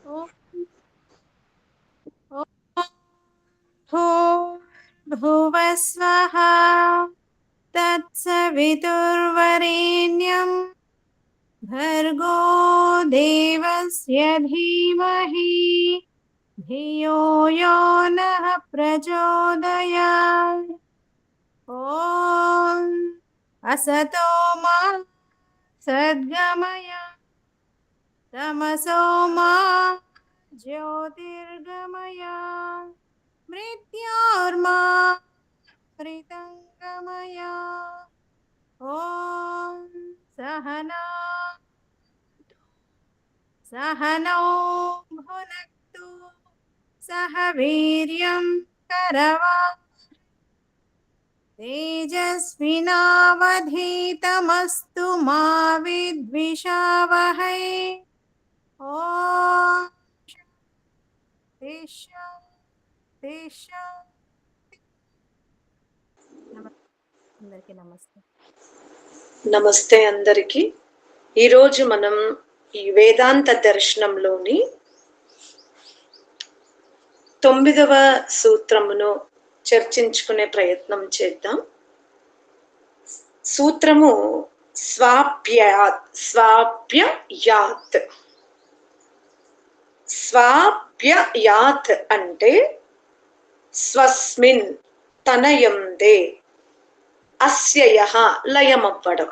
ॐ भूर्भुवः स्वः तत्सवितुर्वरेण्यं भर्गो देवस्य धीमहि धियो यो नः प्रचोदयात्। ॐ असतो मा सद्गमय तमसो मा ज्योतिर्गमय मृत्योर्मा मृतङ्गमय। ॐ सहना सहनौ भुनक्तु सह वीर्यं करवावहै तेजस्विनावधीतमस्तु मा विद्विषावहै। ॐ అందరికీ నమస్తే. నమస్తే అందరికీ. ఈరోజు మనం ఈ వేదాంత దర్శనంలోని 9వ సూత్రమును చర్చించుకునే ప్రయత్నం చేద్దాం. సూత్రము స్వాప్యయాత్. స్వాప్యయాత్ అంటే స్వస్మిన్ తనయందే అస్యయః లయమవ్వడం.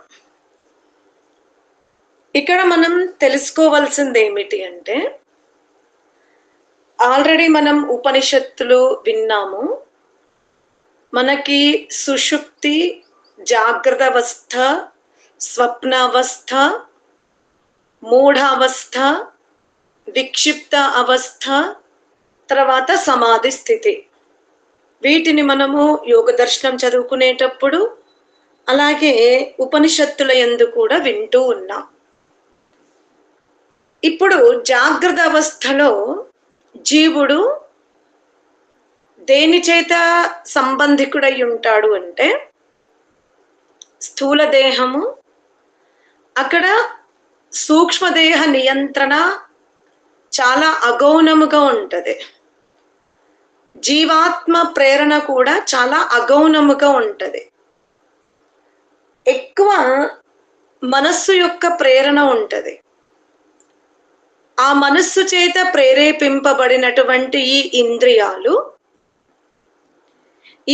ఇక్కడ మనం తెలుసుకోవాల్సింది ఏమిటి అంటే, ఆల్రెడీ మనం ఉపనిషత్తులు విన్నాము. మనకి సుషుప్తి, జాగ్రత్త అవస్థ, స్వప్నావస్థ, మూఢావస్థ, విక్షిప్త అవస్థ, తర్వాత సమాధి స్థితి, వీటిని మనము యోగ దర్శనం చదువుకునేటప్పుడు అలాగే ఉపనిషత్తుల యందు కూడా వింటూ ఉన్నాం. ఇప్పుడు జాగ్రత్త అవస్థలో జీవుడు దేని చేత సంబంధికుడై ఉంటాడు అంటే, స్థూల దేహము, అక్కడ సూక్ష్మదేహ నియంత్రణ చాలా అగౌణముగా ఉంటది. జీవాత్మ ప్రేరణ కూడా చాలా అగౌణముగా ఉంటది. ఎక్కువ మనస్సు యొక్క ప్రేరణ ఉంటది. ఆ మనస్సు చేత ప్రేరేపింపబడినటువంటి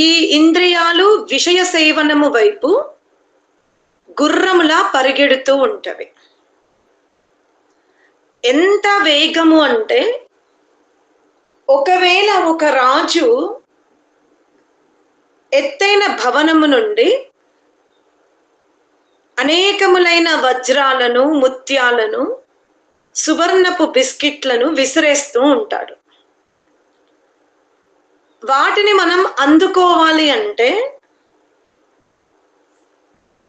ఈ ఇంద్రియాలు విషయ సేవనము వైపు గుర్రములా పరిగెడుతూ ఉంటవి. ఎంత వేగము అంటే, ఒకవేళ ఒక రాజు ఎత్తైన భవనము నుండి అనేకములైన వజ్రాలను, ముత్యాలను, సువర్ణపు బిస్కెట్లను విసిరేస్తూ ఉంటాడు. వాటిని మనం అందుకోవాలి అంటే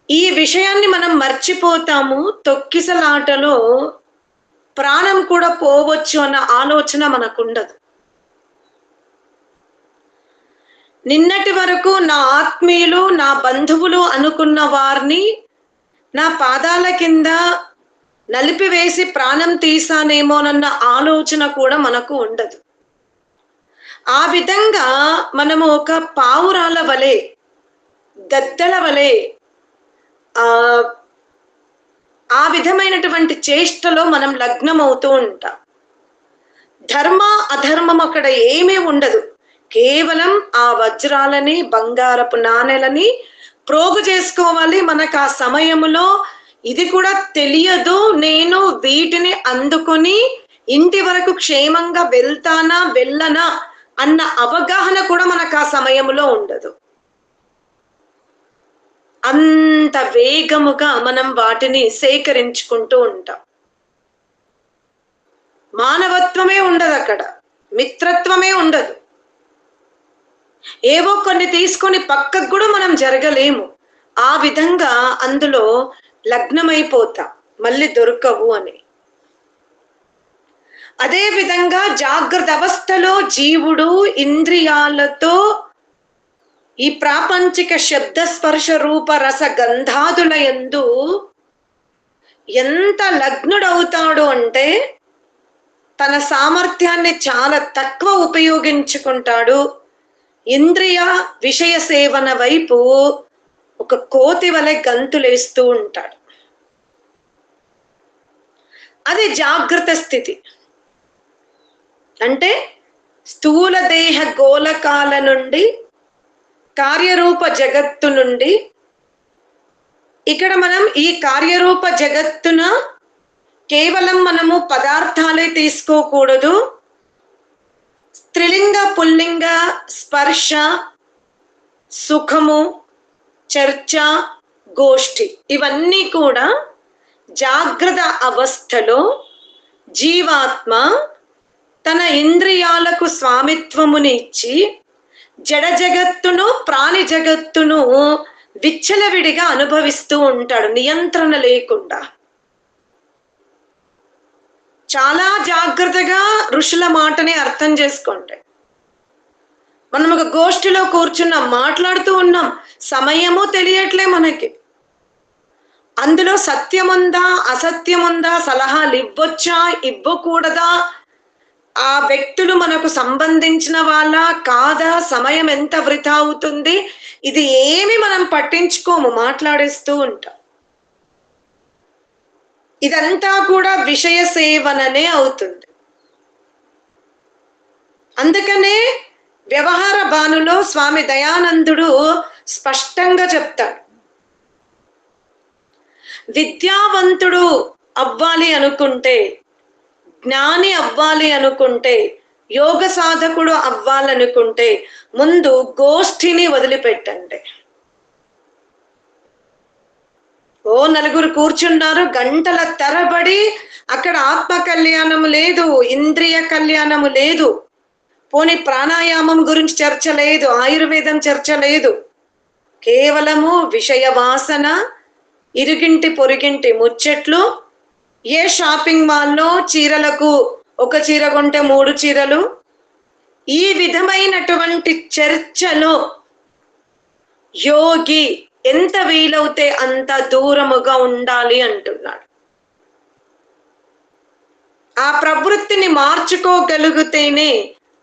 ఈ విషయాన్ని మనం మర్చిపోతాము. తొక్కిసలాటలో ప్రాణం కూడా పోవచ్చు అన్న ఆలోచన మనకుండదు. నిన్నటి వరకు నా ఆత్మీయులు, నా బంధువులు అనుకున్న వారిని నా పాదాల కింద నలిపివేసి ప్రాణం తీసానేమోనన్న ఆలోచన కూడా మనకు ఉండదు. ఆ విధంగా మనము ఒక పావురాల వలె, గద్దల వలె ఆ విధమైనటువంటి చేష్టలో మనం లగ్నమవుతూ ఉంటాం. ధర్మ అధర్మం అక్కడ ఏమీ ఉండదు. కేవలం ఆ వజ్రాలని, బంగారపు నాణెలని ప్రోగు చేసుకోవాలి. మనకు ఆ సమయంలో ఇది కూడా తెలియదు, నేను వీటిని అందుకొని ఇంటి వరకు క్షేమంగా వెళ్తానా వెళ్ళనా అన్న అవగాహన కూడా మనకు ఆ సమయంలో ఉండదు. అంత వేగముగా మనం వాటిని సేకరించుకుంటూ ఉంటాం. మానవత్వమే ఉండదు అక్కడ, మిత్రత్వమే ఉండదు. ఏవో కొన్ని తీసుకొని పక్కకు కూడా మనం జరగలేము. ఆ విధంగా అందులో లగ్నమైపోతాం, మళ్ళీ దొరకవు అని. అదే విధంగా జాగ్రత్త అవస్థలో జీవుడు ఇంద్రియాలతో ఈ ప్రాపంచిక శబ్ద స్పర్శ రూప రస గంధాదుల యందు ఎంత లగ్నుడవుతాడు అంటే, తన సామర్థ్యాన్ని చాలా తక్కువ ఉపయోగించుకుంటాడు. ఇంద్రియ విషయ సేవన వైపు ఒక కోతి వలె గంతులేస్తూ ఉంటాడు. అది జాగ్రత్త స్థితి. అంటే స్థూల దేహ గోలకాల నుండి, కార్యరూప జగత్తు నుండి, ఇక్కడ మనం ఈ కార్యరూప జగత్తున కేవలం మనము పదార్థాలే తీసుకోకూడదు. స్త్రీలింగ, పుల్లింగ, స్పర్శ, సుఖము, చర్చ, గోష్ఠి ఇవన్నీ కూడా జాగ్రత్త అవస్థలో జీవాత్మ తన ఇంద్రియాలకు స్వామిత్వమునిచ్చి జడ జగత్తును, ప్రాణి జగత్తును విచ్చలవిడిగా అనుభవిస్తూ ఉంటాడు, నియంత్రణ లేకుండా. చాలా జాగ్రత్తగా ఋషుల మాటని అర్థం చేసుకోండి. మనం ఒక గోష్ఠిలో కూర్చున్నాం, మాట్లాడుతూ ఉన్నాం, సమయము తెలియట్లే మనకి. అందులో సత్యముందా, అసత్యముందా, సలహాలు ఇవ్వొచ్చా, ఇవ్వకూడదా, ఆ వ్యక్తులు మనకు సంబంధించిన వాళ్ళ కాదా, సమయం ఎంత వృధా అవుతుంది, ఇది ఏమి మనం పట్టించుకోము, మాట్లాడేస్తూ ఉంటాం. ఇదంతా కూడా విషయ సేవననే అవుతుంది. అందుకనే వ్యవహార బాణులో స్వామి దయానందుడు స్పష్టంగా చెప్తాడు, విద్యావంతుడు అవ్వాలి అనుకుంటే, జ్ఞాని అవ్వాలి అనుకుంటే, యోగ సాధకుడు అవ్వాలనుకుంటే ముందు గోష్ఠిని వదిలిపెట్టండి. ఓ నలుగురు కూర్చున్నారు, గంటల తరబడి అక్కడ ఆత్మ కళ్యాణము లేదు, ఇంద్రియ కళ్యాణము లేదు, పోనీ ప్రాణాయామం గురించి చర్చ లేదు, ఆయుర్వేదం చర్చ లేదు, కేవలము విషయ వాసన, ఇరుగింటి పొరుగింటి ముచ్చట్లు, ఏ షాపింగ్ మాల్లో చీరలకు ఒక చీర కొంటే 3 చీరలు, ఈ విధమైనటువంటి చర్చలో యోగి ఎంత వీలవుతే అంత దూరముగా ఉండాలి అంటున్నాడు. ఆ ప్రవృత్తిని మార్చుకోగలిగితేనే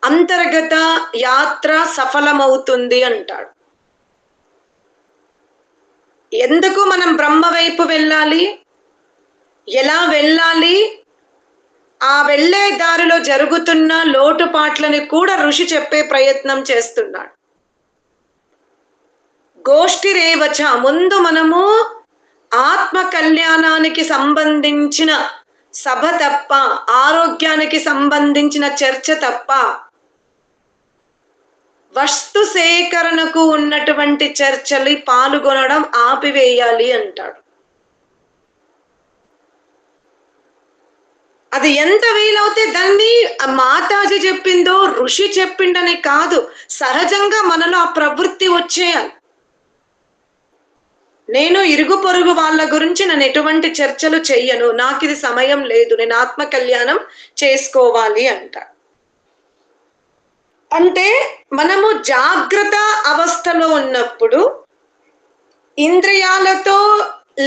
అంతర్గత యాత్ర సఫలమవుతుంది అంటాడు. ఎందుకు మనం బ్రహ్మ వైపు వెళ్ళాలి, ఎలా వెళ్ళాలి, ఆ వెళ్ళే దారిలో జరుగుతున్న లోటుపాట్లని కూడా ఋషి చెప్పే ప్రయత్నం చేస్తున్నాడు. గోష్ఠి రేవచ, ముందు మనము ఆత్మ కళ్యాణానికి సంబంధించిన సభ తప్ప, ఆరోగ్యానికి సంబంధించిన చర్చ తప్ప, వస్తు సేకరణకు ఉన్నటువంటి చర్చలు పాల్గొనడం ఆపివేయాలి అంటాడు. అది ఎంత వీలవుతే దాన్ని మాతాజీ చెప్పిందో ఋషి చెప్పిండని కాదు, సహజంగా మనలో ఆ ప్రవృత్తి వచ్చేయాలి. నేను ఇరుగు పొరుగు వాళ్ళ గురించి నేను ఎటువంటి చర్చలు చెయ్యను, నాకు ఇది సమయం లేదు, నేను ఆత్మ కళ్యాణం చేసుకోవాలి అంట. అంటే మనము జాగ్రత్త అవస్థలో ఉన్నప్పుడు, ఇంద్రియాలతో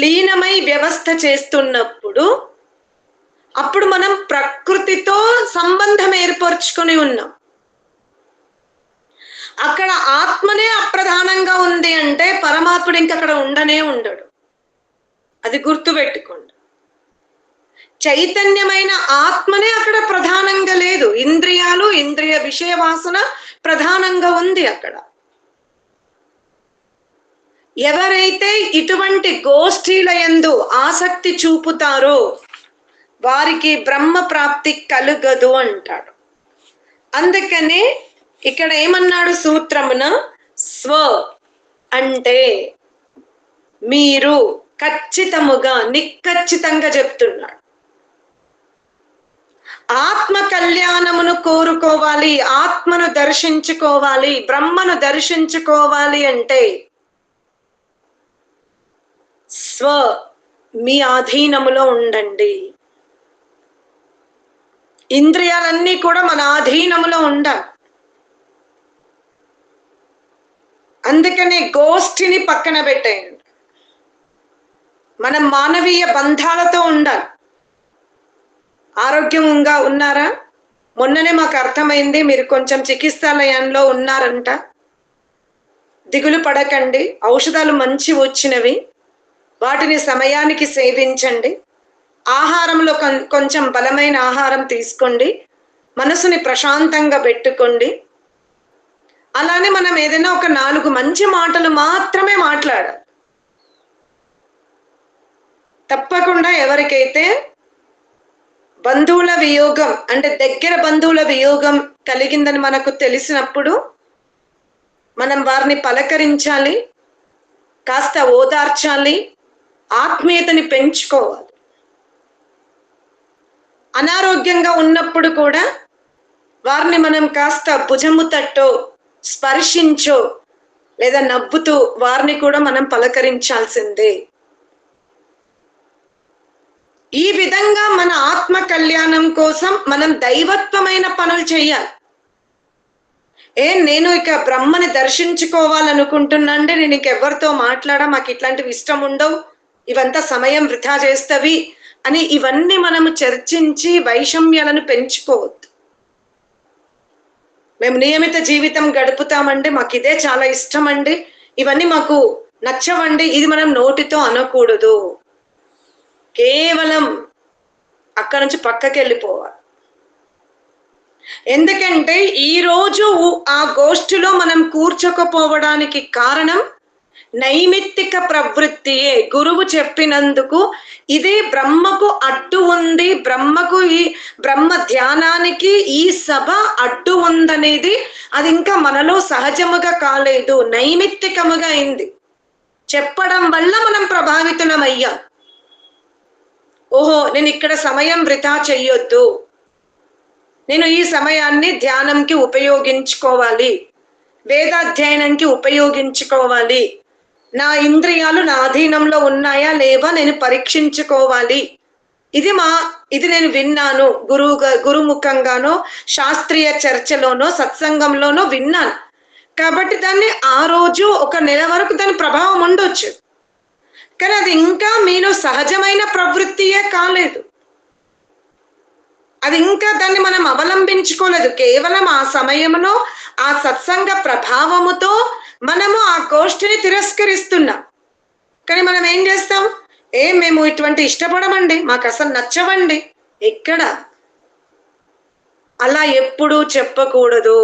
లీనమై వ్యవస్థ చేస్తున్నప్పుడు, అప్పుడు మనం ప్రకృతితో సంబంధం ఏర్పరచుకొని ఉన్నాం. అక్కడ ఆత్మనే అప్రధానంగా ఉంది అంటే పరమాత్ముడు ఇంక అక్కడ ఉండనే ఉండడు. అది గుర్తుపెట్టుకోండి. చైతన్యమైన ఆత్మనే అక్కడ ప్రధానంగా లేదు, ఇంద్రియాలు, ఇంద్రియ విషయ వాసన ప్రధానంగా ఉంది అక్కడ. ఎవరైతే ఇటువంటి గోష్ఠీల యందు ఆసక్తి చూపుతారో వారికి బ్రహ్మ ప్రాప్తి కలుగదు అంటాడు. అందుకనే ఇక్కడ ఏమన్నాడు సూత్రమున, స్వ అంటే మీరు, ఖచ్చితముగా, నిక్కచ్చితంగా చెప్తున్నాడు. ఆత్మ కళ్యాణమును కోరుకోవాలి, ఆత్మను దర్శించుకోవాలి, బ్రహ్మను దర్శించుకోవాలి అంటే స్వ మీ ఆధీనములో ఉండండి. ఇంద్రియాలన్నీ కూడా మన ఆధీనములో ఉండాలి. అందుకనే గోష్ఠిని పక్కన పెట్టేయండి. మనం మానవీయ బంధాలతో ఉండాలి. ఆరోగ్యంగా ఉన్నారా? మొన్ననే మాకు అర్థమైంది, మీరు కొంచెం చికిత్సాలయంలో ఉన్నారంట. దిగులు పడకండి, ఔషధాలు మంచి వచ్చినవి, వాటిని సమయానికి సేవించండి. ఆహారంలో కొంచెం బలమైన ఆహారం తీసుకోండి, మనసుని ప్రశాంతంగా పెట్టుకోండి. అలానే మనం ఏదైనా ఒక 4 మంచి మాటలు మాత్రమే మాట్లాడాలి. తప్పకుండా ఎవరికైతే బంధువుల వియోగం అంటే దగ్గర బంధువుల వియోగం కలిగిందని మనకు తెలిసినప్పుడు మనం వారిని పలకరించాలి, కాస్త ఓదార్చాలి, ఆత్మీయతని పెంచుకోవాలి. అనారోగ్యంగా ఉన్నప్పుడు కూడా వారిని మనం కాస్త భుజము తట్టో, స్పర్శించో లేదా నవ్వుతూ వారిని కూడా మనం పలకరించాల్సిందే. ఈ విధంగా మన ఆత్మ కళ్యాణం కోసం మనం దైవత్వమైన పనులు చేయాలి. నేను ఇక బ్రహ్మని దర్శించుకోవాలనుకుంటున్నాంటే నేను ఇంకెవరితో మాట్లాడా, మాకు ఇట్లాంటివి ఇష్టం ఉండవు, ఇవంతా సమయం వృధా చేస్తవి అని ఇవన్నీ మనము చర్చించి వైషమ్యాలను పెంచుకోవద్దు. మేము నియమిత జీవితం గడుపుతామండి, మాకు ఇదే చాలా ఇష్టం అండి, ఇవన్నీ మాకు నచ్చవండి, ఇది మనం నోటితో అనకూడదు. కేవలం అక్కడ నుంచి పక్కకి వెళ్ళిపోవాలి. ఎందుకంటే ఈరోజు ఆ గోష్ఠిలో మనం కూర్చోకపోవడానికి కారణం నైమిత్తిక ప్రవృత్తియే. గురువు చెప్పినందుకు ఇదే బ్రహ్మకు అడ్డు ఉంది, బ్రహ్మకు ఈ బ్రహ్మ ధ్యానానికి ఈ సభ అడ్డు ఉందనేది అది ఇంకా మనలో సహజముగా కాలేదు, నైమిత్తికముగా అయింది. చెప్పడం వల్ల మనం ప్రభావితులమయ్యాం. ఓహో, నేను ఇక్కడ సమయం వృధా చెయ్యొద్దు, నేను ఈ సమయాన్ని ధ్యానంకి ఉపయోగించుకోవాలి, వేదాధ్యయనంకి ఉపయోగించుకోవాలి, నా ఇంద్రియాలు నా అధీనంలో ఉన్నాయా లేవా నేను పరీక్షించుకోవాలి. ఇది నేను విన్నాను, గురుముఖంగానో శాస్త్రీయ చర్చలోనో సత్సంగంలోనో విన్నాను, కాబట్టి దాన్ని ఆ రోజు 1 నెల వరకు దాని ప్రభావం ఉండొచ్చు. కానీ అది ఇంకా మీలో సహజమైన ప్రవృత్తియే కాలేదు, అది ఇంకా దాన్ని మనం అవలంబించుకోలేదు. కేవలం ఆ సమయంలో ఆ సత్సంగ ప్రభావముతో మనము ఆ గోష్ఠిని తిరస్కరిస్తున్నాం. కానీ మనం ఏం చేస్తాం, మేము ఇటువంటి ఇష్టపడమండి, మాకు అసలు నచ్చవండి. ఎక్కడ అలా ఎప్పుడూ చెప్పకూడదు.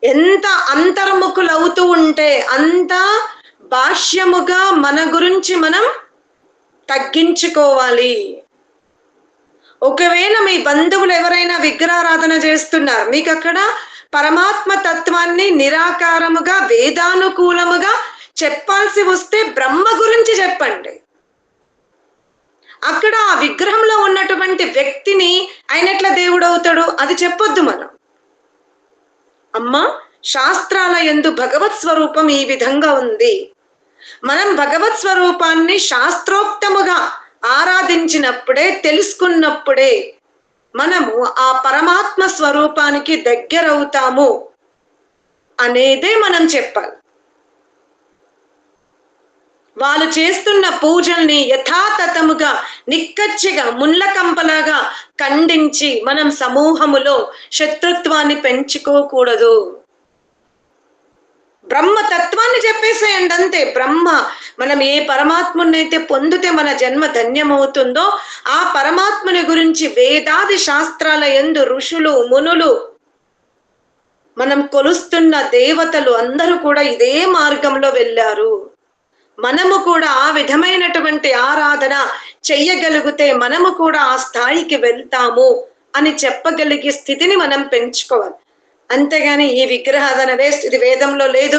ఎంత అంతర్ముఖులవుతూ ఉంటే అంత భాష్యముగా మన గురించి మనం తగ్గించుకోవాలి. ఒకవేళ మీ బంధువులు ఎవరైనా విగ్రహారాధన చేస్తున్నారు, మీకు అక్కడ పరమాత్మ తత్వాన్ని నిరాకారముగా వేదానుకూలముగా చెప్పాల్సి వస్తే బ్రహ్మ గురించి చెప్పండి. అక్కడ ఆ విగ్రహంలో ఉన్నటువంటి వ్యక్తిని ఆయన ఎట్లా దేవుడు అవుతాడు అది చెప్పొద్దు. మనం అమ్మా శాస్త్రాల యందు భగవత్ స్వరూపం ఈ విధంగా ఉంది, మనం భగవత్ స్వరూపాన్ని శాస్త్రోక్తముగా ఆరాధించినప్పుడే, తెలుసుకున్నప్పుడే మనము ఆ పరమాత్మ స్వరూపానికి దగ్గరవుతాము అనేదే మనం చెప్పాలి. వాళ్ళు చేస్తున్న పూజల్ని యథాతథముగా నిక్కచ్చిగా ముళ్ళకంపలాగా ఖండించి మనం సమూహములో శత్రుత్వాన్ని పెంచుకోకూడదు. బ్రహ్మతత్వాన్ని చెప్పేసేయండి అంతే. మనం ఏ పరమాత్మునైతే పొందితే మన జన్మ ధన్యమవుతుందో ఆ పరమాత్ముని గురించి వేదాది శాస్త్రాల యందు ఋషులు మునులు మనం కొలుస్తున్న దేవతలు అందరూ కూడా ఇదే మార్గంలో వెళ్ళారు. మనము కూడా ఆ విధమైనటువంటి ఆరాధన చెయ్యగలిగితే మనము కూడా ఆ స్థాయికి వెళ్తాము అని చెప్పగలిగే స్థితిని మనం పెంచుకోవాలి. అంతేగాని ఈ విగ్రహాధన వేస్ట్, ఇది వేదంలో లేదు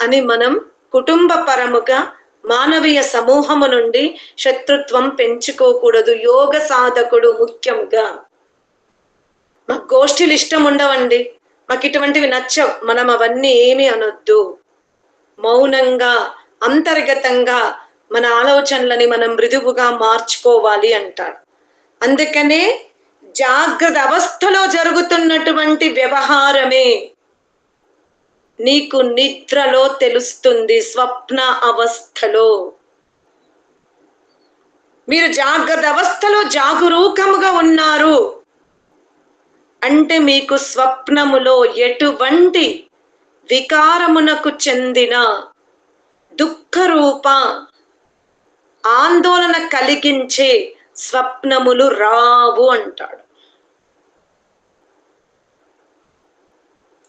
అని మనం కుటుంబ పరముగా మానవీయ సమూహము నుండి శత్రుత్వం పెంచుకోకూడదు. యోగ సాధకుడు ముఖ్యంగా. మాకు గోష్ఠీలు ఇష్టం ఉండవండి, మాకు ఇటువంటివి నచ్చవు, మనం అవన్నీ ఏమి అనొద్దు. మౌనంగా అంతర్గతంగా మన ఆలోచనలని మనం మృదువుగా మార్చుకోవాలి అంటాడు. అందుకనే జాగ్రత్త అవస్థలో జరుగుతున్నటువంటి వ్యవహారమే నీకు నిద్రలో తెలుస్తుంది, స్వప్న అవస్థలో. మీరు జాగ్రత్త అవస్థలో జాగరూకముగా ఉన్నారు, అంటే మీకు స్వప్నములో ఎటువంటి వికారమునకు చెందిన దుఃఖరూప ఆందోళన కలిగించే స్వప్నములు రావు అంటాడు.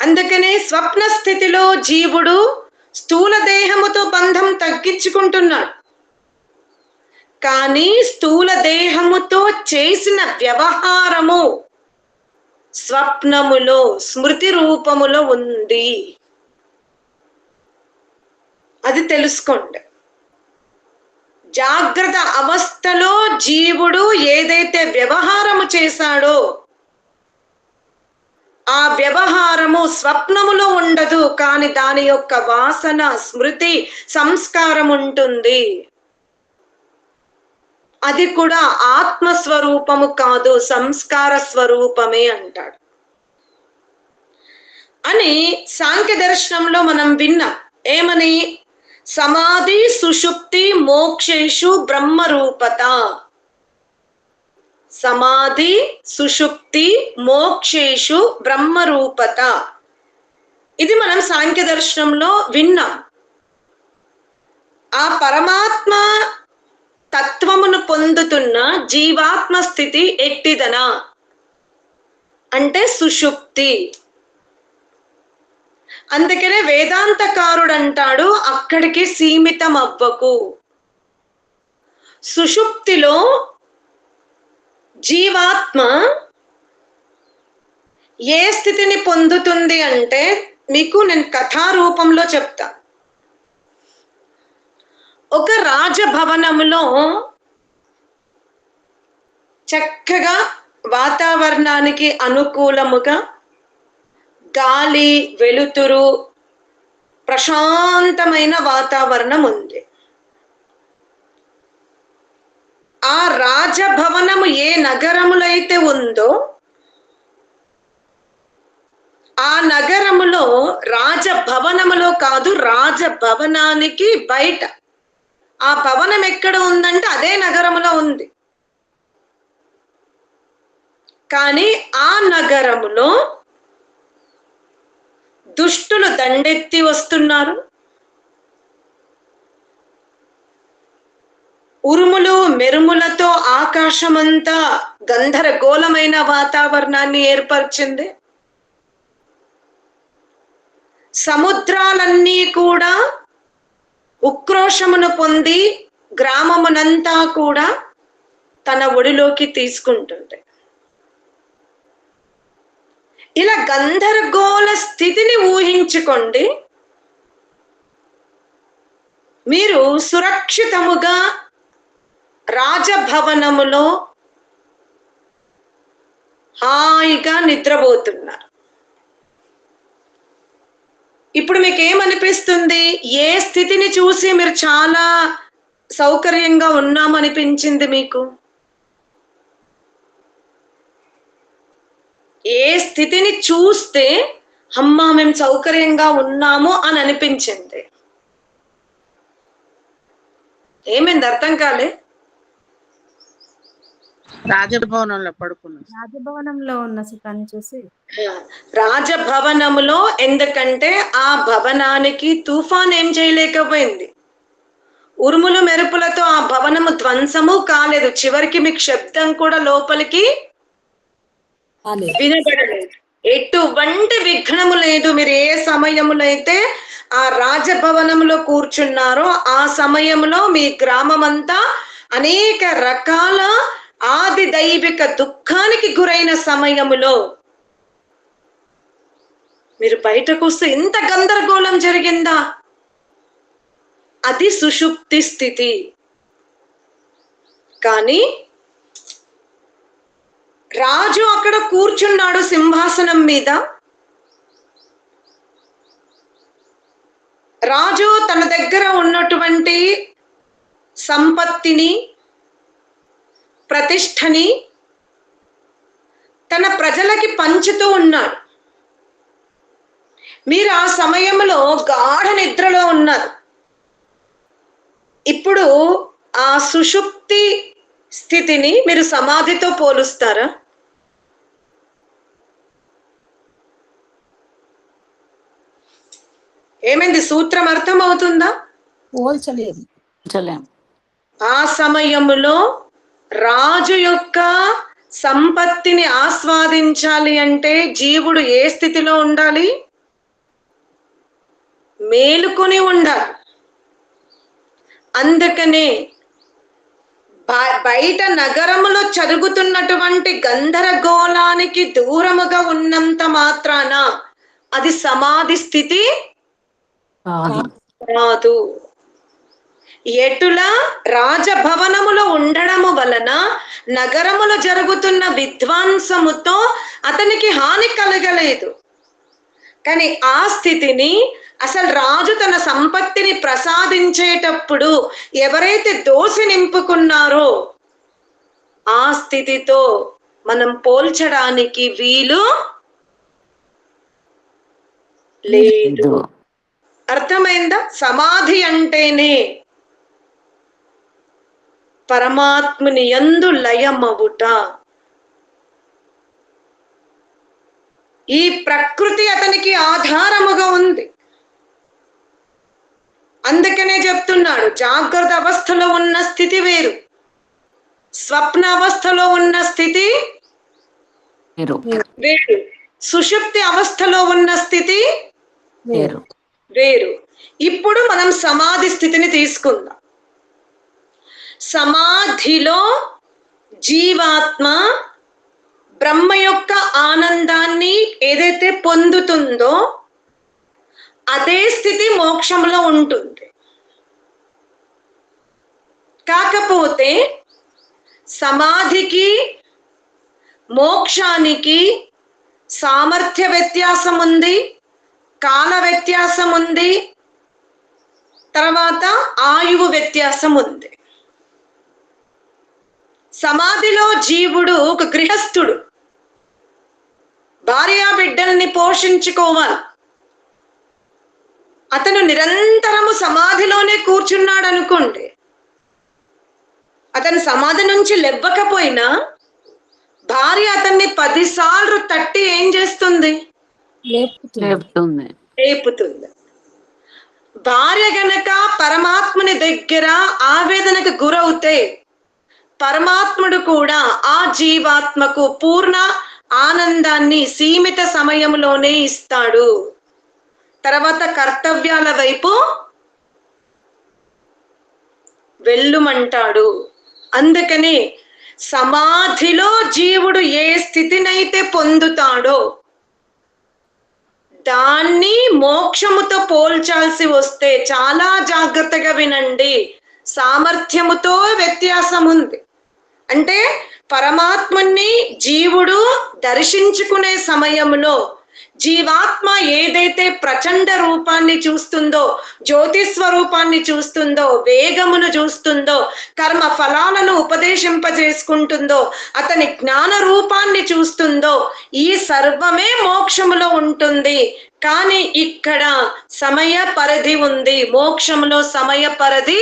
అందుకనే స్వప్న స్థితిలో జీవుడు స్థూల దేహముతో బంధం తగ్గించుకుంటున్నాడు. కానీ స్థూల దేహముతో చేసిన వ్యవహారము స్వప్నములో స్మృతి రూపములో ఉంది. అది తెలుసుకోండి. జాగ్రత్త అవస్థలో జీవుడు ఏదైతే వ్యవహారము చేశాడో ఆ వ్యవహారము స్వప్నములో ఉండదు, కానీ దాని యొక్క వాసన, స్మృతి, సంస్కారం ఉంటుంది. అది కూడా ఆత్మస్వరూపము కాదు, సంస్కార స్వరూపమే అంటాడు. అని సాంఖ్య దర్శనంలో మనం విన్నాం. ఏమని? సమాధి సుషుప్తి మోక్షేషు బ్రహ్మరూపత. సమాధి సుషుప్తి మోక్షేషు బ్రహ్మరూపత. ఇది మనం సాంఖ్య దర్శనంలో విన్నాం. ఆ పరమాత్మ తత్వమును పొందుతున్న జీవాత్మ స్థితి ఎట్టిదనా అంటే సుషుప్తి. అందుకనే వేదాంతకారుడు అంటాడు, అక్కడికి సీమితం అవ్వకు. సుషుప్తిలో జీవాత్మ ఏ స్థితిని పొందుతుంది అంటే మీకు నేను కథారూపంలో చెప్తా. ఒక రాజభవనములో చక్కగా వాతావరణానికి అనుకూలముగా గాలి, వెలుతురు, ప్రశాంతమైన వాతావరణం ఉంది. ఆ రాజభవనము ఏ నగరములో అయితే ఉందో ఆ నగరములో, రాజభవనములో కాదు, రాజభవనానికి బయట ఆ భవనం ఎక్కడ ఉందంటే అదే నగరములో ఉంది. కానీ ఆ నగరములో దుష్టులు దండెత్తి వస్తున్నారు. ఉరుములు మెరుములతో ఆకాశమంతా గందరగోళమైన వాతావరణాన్ని ఏర్పరిచింది. సముద్రాలన్నీ కూడా ఉక్రోషమును పొంది గ్రామమునంతా కూడా తన ఒడిలోకి తీసుకుంటుంది. ఇలా గందరగోళ స్థితిని ఊహించుకోండి. మీరు సురక్షితముగా రాజభవనములో హాయిగా నిద్రపోతున్నారు. ఇప్పుడు మీకు ఏమనిపిస్తుంది? ఏ స్థితిని చూసి మీరు చాలా సౌకర్యంగా ఉన్నామనిపించింది మీకు? ఏ స్థితిని చూస్తే అమ్మా మేము సౌకర్యంగా ఉన్నాము అని అనిపించింది? ఏమైంది? అర్థం కాలే. రాజభవనంలో పడుకున్నాం. రాజభవనంలో ఉన్న సుఖాన్ని చూసి. రాజభవనములో, ఎందుకంటే ఆ భవనానికి తుఫాన్ ఏం చేయలేకపోయింది. ఉరుములు మెరుపులతో ఆ భవనము ధ్వంసము కాలేదు. చివరికి మీకు శబ్దం కూడా లోపలికి వినబడలేదు. ఎటువంటి విఘ్నము లేదు. మీరు ఏ సమయములో అయితే ఆ రాజభవనంలో కూర్చున్నారో ఆ సమయంలో మీ గ్రామం అంతా అనేక రకాల ఆది దైవిక దుఃఖానికి గురైన సమయములో మీరు బయటకు వస్తే ఇంత గందరగోళం జరిగిందా? అది సుషుప్తి స్థితి. కానీ రాజు అక్కడ కూర్చున్నాడు సింహాసనం మీద. రాజు తన దగ్గర ఉన్నటువంటి సంపత్తిని, ప్రతిష్టని తన ప్రజలకి పంచుతూ ఉన్నాడు. మీరు ఆ సమయంలో గాఢ నిద్రలో ఉన్నారు. ఇప్పుడు ఆ సుషుప్తి స్థితిని మీరు సమాధితో పోలుస్తారా? ఏమైంది? సూత్రం అర్థం అవుతుందా? పోల్చలేదు. ఆ సమయములో రాజు యొక్క సంపత్తిని ఆస్వాదించాలి అంటే జీవుడు ఏ స్థితిలో ఉండాలి? మేలుకొని ఉండాలి. అందుకనే బయట నగరములో జరుగుతున్నటువంటి గందరగోళానికి దూరముగా ఉన్నంత మాత్రాన అది సమాధి స్థితి కాదు. ఎటులా రాజభవనములో ఉండడము వలన నగరములో జరుగుతున్న విధ్వంసముతో అతనికి హాని కలగలేదు. కానీ ఆ స్థితిని అసలు రాజు తన సంపత్తిని ప్రసాదించేటప్పుడు ఎవరైతే దోషి నింపుకున్నారో ఆ స్థితితో మనం పోల్చడానికి వీలు లేదు. అర్థమైందా? సమాధి అంటేనే పరమాత్ముని యందు లయమవుట. ఈ ప్రకృతి అతనికి ఆధారముగా ఉంది. అందుకనే చెప్తున్నాడు, జాగ్రత్త అవస్థలో ఉన్న స్థితి వేరు, స్వప్న అవస్థలో ఉన్న స్థితి వేరు, సుషుప్తి అవస్థలో ఉన్న స్థితి వేరు. ఇప్పుడు మనం సమాధి స్థితిని తీసుకుందాం. సమాధిలో జీవాత్మ బ్రహ్మ యొక్క ఆనందాన్ని ఏదైతే పొందుతుందో అదే స్థితి మోక్షంలో ఉంటుంది. కాకపోతే సమాధికి మోక్షానికి సామర్థ్య వ్యత్యాసం ఉంది, కాల వ్యత్యాసం ఉంది, తర్వాత ఆయువు వ్యత్యాసం ఉంది. సమాధిలో జీవుడు ఒక గృహస్థుడు, భార్యా బిడ్డల్ని పోషించుకోవాలి. అతను నిరంతరము సమాధిలోనే కూర్చున్నాడు అనుకోండి, అతను సమాధి నుంచి లేవకపోయినా భార్య అతన్ని 10 సార్లు తట్టి ఏం చేస్తుంది? లేపుతుంది. భార్య గనక పరమాత్ముని దగ్గర ఆవేదనకు గురవుతే పరమాత్ముడు కూడా ఆ జీవాత్మకు పూర్ణ ఆనందాన్ని సీమిత సమయంలోనే ఇస్తాడు. తర్వాత కర్తవ్యాల వైపు వెళ్ళుమంటాడు. అందుకని సమాధిలో జీవుడు ఏ స్థితినైతే పొందుతాడో దాన్ని మోక్షముతో పోల్చాల్సి వస్తే చాలా జాగ్రత్తగా వినండి, సామర్థ్యముతో వ్యత్యాసం ఉంది. అంటే పరమాత్మని జీవుడు దర్శించుకునే సమయంలో జీవాత్మ ఏదైతే ప్రచండ రూపాన్ని చూస్తుందో, జ్యోతి స్వరూపాన్ని చూస్తుందో, వేగమును చూస్తుందో, కర్మ ఫలాలను ఉపదేశింపజేసుకుంటుందో, అతని జ్ఞాన రూపాన్ని చూస్తుందో, ఈ సర్వమే మోక్షములో ఉంటుంది. కానీ ఇక్కడ సమయ పరిధి ఉంది, మోక్షంలో సమయ పరిధి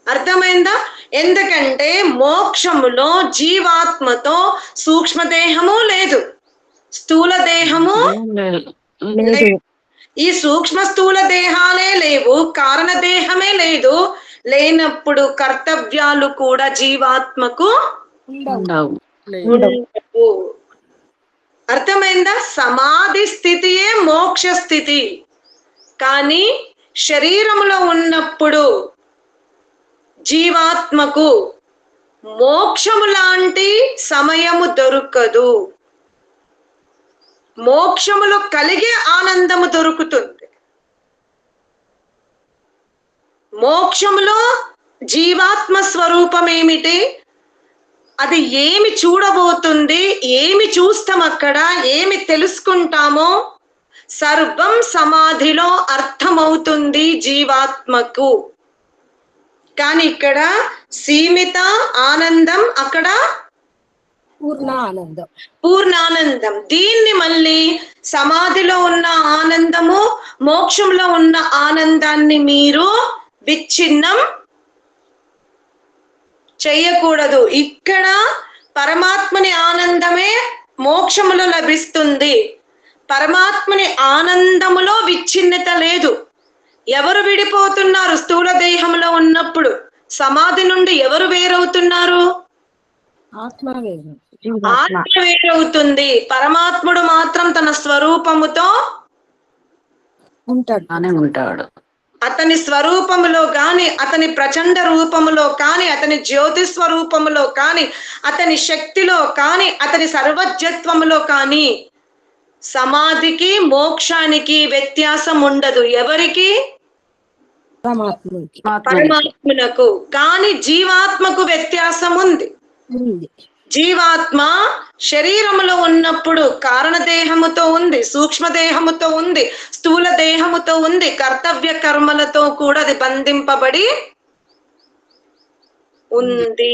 అర్థమైందా? ఎందుకంటే మోక్షములో జీవాత్మతో సూక్ష్మదేహము లేదు, స్థూల దేహము లేదు. ఈ సూక్ష్మ స్థూల దేహాలే లేవు, కారణ దేహమే లేదు. లేనప్పుడు కర్తవ్యాలు కూడా జీవాత్మకు ఉండవు. అర్థమైందా? సమాధి స్థితియే మోక్ష స్థితి. కానీ శరీరంలో ఉన్నప్పుడు జీవాత్మకు మోక్షము లాంటి సమయము దొరకదు. మోక్షములో కలిగే ఆనందము దొరుకుతుంది. మోక్షములో జీవాత్మ స్వరూపం ఏమిటి, అది ఏమి చూడబోతుంది, ఏమి చూస్తాం, అక్కడ ఏమి తెలుసుకుంటామో సర్వం సమాధిలో అర్థమవుతుంది జీవాత్మకు. కానీ ఇక్కడ సీమిత ఆనందం, అక్కడ పూర్ణానందం. దీన్ని మళ్ళీ సమాధిలో ఉన్న ఆనందము, మోక్షంలో ఉన్న ఆనందాన్ని మీరు విచ్ఛిన్నం చెయ్యకూడదు. ఇక్కడ పరమాత్మని ఆనందమే మోక్షములో లభిస్తుంది, పరమాత్మని ఆనందములో విచ్ఛిన్నత లేదు. ఎవరు విడిపోతున్నారు? స్థూల దేహంలో ఉన్నప్పుడు సమాధి నుండి ఎవరు వేరవుతున్నారు? ఆత్మ వేరు. ఆత్మ వేరవుతుంది. పరమాత్ముడు మాత్రం తన స్వరూపముతో ఉంటాడు. అతని స్వరూపములో కాని, అతని ప్రచండ రూపములో కాని, అతని జ్యోతి స్వరూపములో కాని, అతని శక్తిలో కాని, అతని సర్వజ్ఞత్వములో కాని సమాధికి మోక్షానికి వ్యత్యాసం ఉండదు. ఎవరికి? పరమాత్మకు. కానీ జీవాత్మకు వ్యత్యాసం ఉంది. జీవాత్మ శరీరములో ఉన్నప్పుడు కారణదేహముతో ఉంది, సూక్ష్మదేహముతో ఉంది, స్థూల దేహముతో ఉంది, కర్తవ్య కర్మలతో కూడా అది బంధింపబడి ఉంది.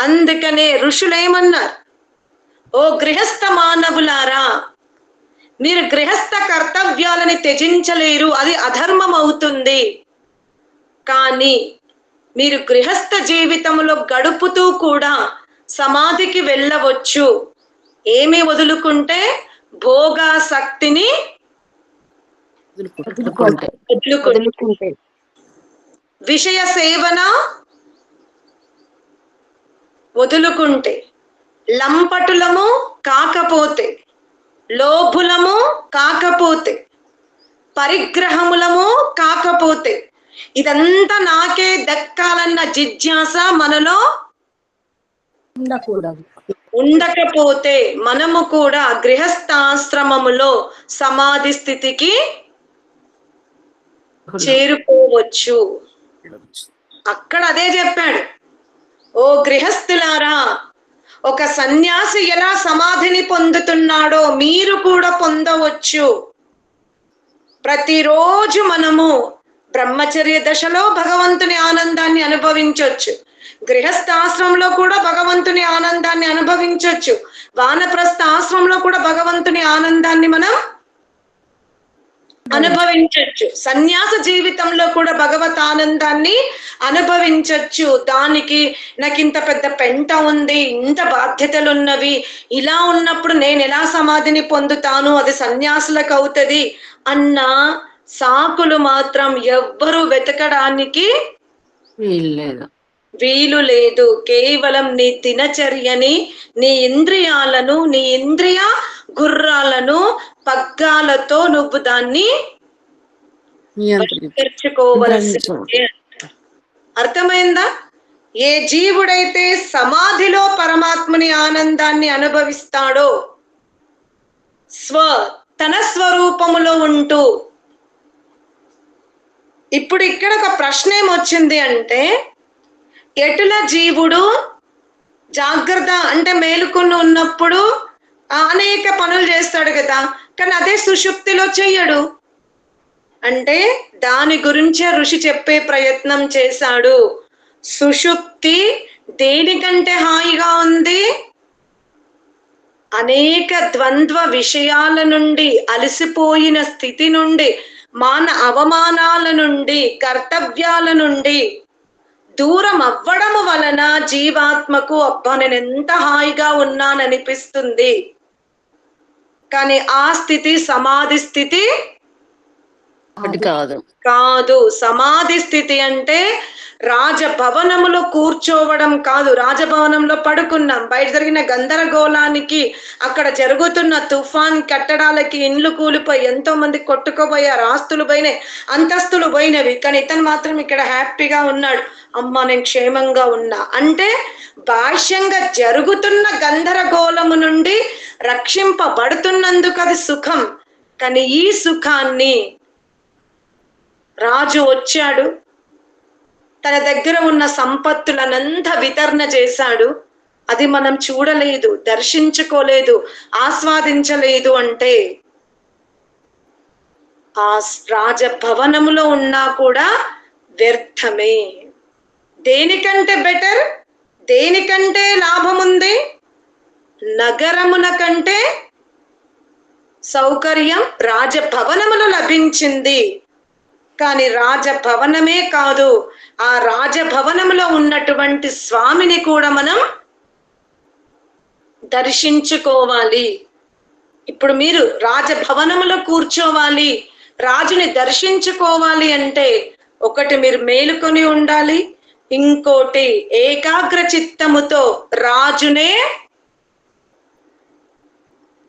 అందుకనే ఋషులేమన్నారు? ఓ గృహస్థ మానవులారా, మీరు గృహస్థ కర్తవ్యాలని త్యజించలేరు, అది అధర్మం అవుతుంది. కానీ మీరు గృహస్థ జీవితంలో గడుపుతూ కూడా సమాధికి వెళ్ళవచ్చు. ఏమి వదులుకుంటే? భోగాసక్తిని వదులుకుంటే, విషయ సేవన వదులుకుంటే, లంపటులము కాకపోతే, లోభులము కాకపోతే, పరిగ్రహములము కాకపోతే, ఇదంతా నాకే దక్కాలన్న జిజ్ఞాస మనలో ఉండకపోతే మనము కూడా గృహస్థాశ్రమములో సమాధి స్థితికి చేరుకోవచ్చు. అక్కడ అదే చెప్పాడు. ఓ గృహస్థులారా, ఒక సన్యాసి ఎలా సమాధిని పొందుతున్నాడో మీరు కూడా పొందవచ్చు. ప్రతిరోజు మనము బ్రహ్మచర్య దశలో భగవంతుని ఆనందాన్ని అనుభవించవచ్చు, గృహస్థాశ్రమంలో కూడా భగవంతుని ఆనందాన్ని అనుభవించవచ్చు, వానప్రస్థ ఆశ్రమంలో కూడా భగవంతుని ఆనందాన్ని మనం అనుభవించవచ్చు, సన్యాస జీవితంలో కూడా భగవత్ ఆనందాన్ని అనుభవించవచ్చు. దానికి నాకు ఇంత పెద్ద పెంట ఉంది, ఇంత బాధ్యతలు ఉన్నవి, ఇలా ఉన్నప్పుడు నేను ఎలా సమాధిని పొందుతాను, అది సన్యాసులకు అవుతుంది అన్న సాకులు మాత్రం ఎవ్వరూ వెతకడానికి వీలు లేదు. కేవలం నీ దినచర్యని, నీ ఇంద్రియాలను, నీ ఇంద్రియ గుర్రాలను పగ్గాలతో నువ్వు దాన్ని తెరుచుకోవలసిందే. అర్థమైందా? ఏ జీవుడైతే సమాధిలో పరమాత్మని ఆనందాన్ని అనుభవిస్తాడో, తన స్వరూపములో ఉంటూ, ఇప్పుడు ఇక్కడ ఒక ప్రశ్న ఏమొచ్చింది అంటే, ఎటుల జీవుడు జాగ్రత్త అంటే మేలుకొని ఉన్నప్పుడు అనేక పనులు చేస్తాడు కదా, కానీ అదే సుషుప్తిలో చెయ్యడు. అంటే దాని గురించే ఋషి చెప్పే ప్రయత్నం చేశాడు. సుషుప్తి దేనికంటే హాయిగా ఉంది? అనేక ద్వంద్వ విషయాల నుండి, అలసిపోయిన స్థితి నుండి, అవమానాల నుండి, కర్తవ్యాల నుండి దూరం అవ్వడము వలన జీవాత్మకు అబ్బా నేను ఎంత హాయిగా ఉన్నాననిపిస్తుంది. కానీ ఆ స్థితి సమాధి స్థితి కాదు. సమాధి స్థితి అంటే రాజభవనములో కూర్చోవడం కాదు. రాజభవనంలో పడుకున్నాం, బయట జరిగిన గందరగోళానికి, అక్కడ జరుగుతున్న తుఫాన్, కట్టడాలకి ఇండ్లు కూలిపోయి ఎంతో మంది కొట్టుకోపోయారు, ఆస్తులు పోయినాయి, అంతస్తులు పోయినవి. కానీ ఇతను మాత్రం ఇక్కడ హ్యాపీగా ఉన్నాడు. అమ్మా నేను క్షేమంగా ఉన్నా అంటే బాహ్యంగా జరుగుతున్న గందరగోళము నుండి రక్షింపబడుతున్నందుకు అది సుఖం. కానీ ఈ సుఖాన్ని రాజు వచ్చాడు, తన దగ్గర ఉన్న సంపత్తులనంతా వితరణ చేశాడు, అది మనం చూడలేదు, దర్శించుకోలేదు, ఆస్వాదించలేదు అంటే ఆ రాజభవనములో ఉన్నా కూడా వ్యర్థమే. దేనికంటే బెటర్, దేనికంటే లాభం ఉంది? నగరమున కంటే సౌకర్యం రాజభవనములో లభించింది. కానీ రాజభవనమే కాదు, ఆ రాజభవనంలో ఉన్నటువంటి స్వామిని కూడా మనం దర్శించుకోవాలి. ఇప్పుడు మీరు రాజభవనములో కూర్చోవాలి, రాజుని దర్శించుకోవాలి అంటే ఒకటి మీరు మేలుకొని ఉండాలి, ఇంకోటి ఏకాగ్ర చిత్తముతో రాజునే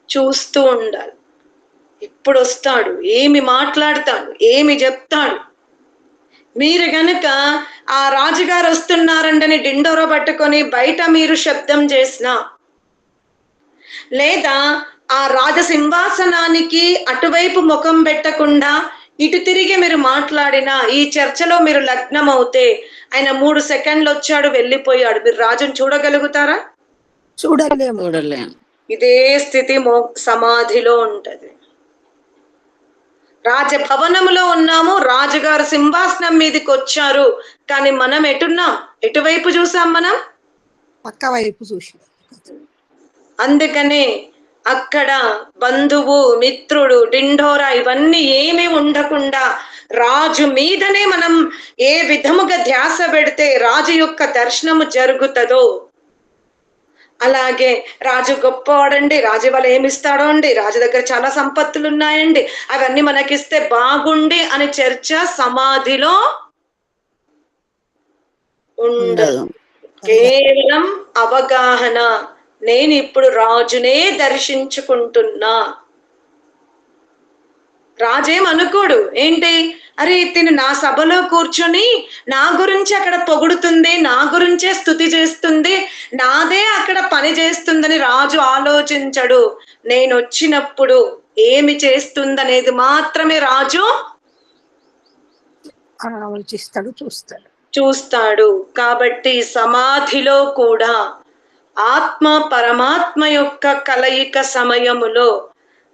చూస్తూ ఉండాలి. ఎప్పుడు వస్తాడు, ఏమి మాట్లాడతాడు, ఏమి చెప్తాడు. మీరు గనుక ఆ రాజుగారు వస్తున్నారంటని డిండోర పట్టుకొని బయట మీరు శబ్దం చేసినా, లేదా ఆ రాజసింహాసనానికి అటువైపు ముఖం పెట్టకుండా ఇటు తిరిగి మీరు మాట్లాడినా, ఈ చర్చలో మీరు లగ్నం అవుతే ఆయన 3 సెకండ్లు వచ్చాడు వెళ్ళిపోయాడు, మీరు రాజును చూడగలుగుతారా? చూడలేము. ఇదే స్థితి సమాధిలో ఉంటది. రాజభవనంలో ఉన్నాము, రాజుగారు సింహాసనం మీదకి వచ్చారు, కానీ మనం ఎటున్నాం? ఎటువైపు చూసాం? మనం పక్క వైపు చూసి. అందుకనే అక్కడ బంధువు, మిత్రుడు, డిండోరా ఇవన్నీ ఏమీ ఉండకుండా రాజు మీదనే మనం ఏ విధముగా ధ్యాస పెడితే రాజు యొక్క దర్శనము జరుగుతుందో, అలాగే రాజు గొప్పవాడండి, రాజు వల్ల ఏమిస్తాడో అండి, రాజు దగ్గర చాలా సంపత్తులు ఉన్నాయండి, అవన్నీ మనకిస్తే బాగుండి అని చర్చ సమాధిలో ఉండదు. కేవలం అవగాహన, నేను ఇప్పుడు రాజునే దర్శించుకుంటున్నా. రాజేం అనుకోడు, ఏంటి అరే తిను నా సభలో కూర్చొని నా గురించి అక్కడ పొగుడుతుంది, నా గురించే స్తుతి చేస్తుంది, నాదే అక్కడ పని చేస్తుందని రాజు ఆలోచించడు. నేను వచ్చినప్పుడు ఏమి చేస్తుందనేది మాత్రమే రాజు ఆలోచిస్తాడు, చూస్తాడు. కాబట్టి సమాధిలో కూడా ఆత్మ పరమాత్మ యొక్క కలయిక సమయములో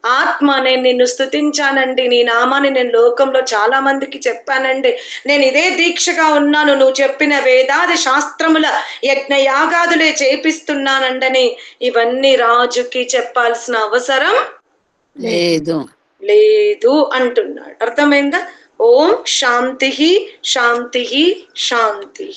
ఆత్మ, నేను నిన్ను స్తుతించానండి, నీ నామాన్ని నేను లోకంలో చాలా మందికి చెప్పానండి, నేను ఇదే దీక్షగా ఉన్నాను, నువ్వు చెప్పిన వేదాది శాస్త్రముల యజ్ఞ యాగాదులే చేపిస్తున్నానండని ఇవన్నీ రాజుకి చెప్పాల్సిన అవసరం లేదు అంటున్నాడు. అర్థమైందా? ఓం శాంతి శాంతి శాంతి.